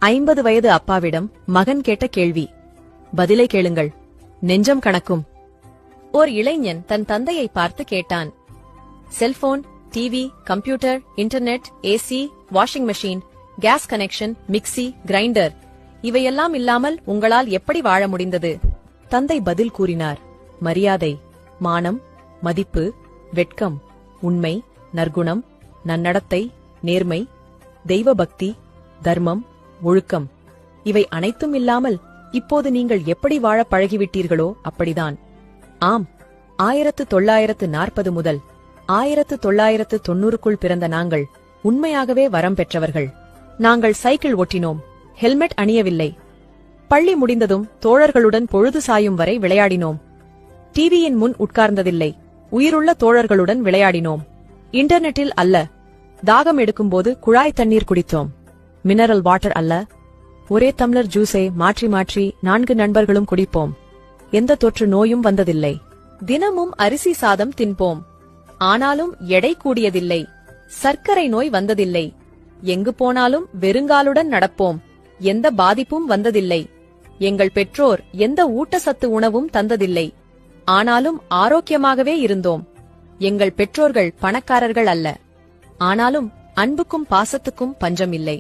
50 வயது அப்பாவிடம் மகன் கேட்ட கேள்வி. பதிலை கேளுங்கள், நெஞ்சம் கணக்கும். ஓர் இளைஞன் தன் தந்தையை பார்த்து கேட்டான், cellphone, TV, computer, internet, AC, washing machine, gas connection, mixie, grinder இவையெல்லாம் இல்லாமல் உங்களால் எப்படி வாழ முடிந்தது? தந்தை பதில் கூறினார், மரியாதை, மானம், மதிப்பு, வெட்கம், உண்மை, நற்குணம், நன்னடத்தை, நேர்மை, தெய்வபக்தி, தர்மம், ஒழுக்கம் இவை அனைத்தும் இல்லாமல் இப்போது நீங்கள் எப்படி வாழ பழகிவிட்டீர்களோ அப்படிதான். ஆம், 1940 முதல் 1990க்குள் பிறந்த நாங்கள் உண்மையாகவே வரம் பெற்றவர்கள். நாங்கள் சைக்கிள் ஓட்டினோம், ஹெல்மெட் அணியவில்லை. பள்ளி முடிந்ததும் தோழர்களுடன் பொழுது சாயும் வரை விளையாடினோம். டிவியின் முன் உட்கார்ந்ததில்லை, உயிருள்ள தோழர்களுடன் விளையாடினோம். இன்டர்நெட்டில் அல்ல, தாகம் எடுக்கும்போது குழாய் தண்ணீர் குடித்தோம். மினரல் வாட்டர் அல்ல, ஒரே டம்ளர் ஜூஸை மாற்றி மாற்றி 4 நண்பர்களும் குடிப்போம். எந்த தொற்று நோயும் வந்ததில்லை. தினமும் அரிசி சாதம் தின்போம், ஆனாலும் எடை கூடியதில்லை. சர்க்கரை நோய் வந்ததில்லை. எங்கு போனாலும் வெறுங்காலுடன் நடப்போம், எந்த பாதிப்பும் வந்ததில்லை. எங்கள் பெற்றோர் எந்த ஊட்டச்சத்து உணவும் தந்ததில்லை, ஆனாலும் ஆரோக்கியமாகவே இருந்தோம். எங்கள் பெற்றோர்கள் பணக்காரர்கள் அல்ல, ஆனாலும் அன்புக்கும் பாசத்துக்கும் பஞ்சம் இல்லை.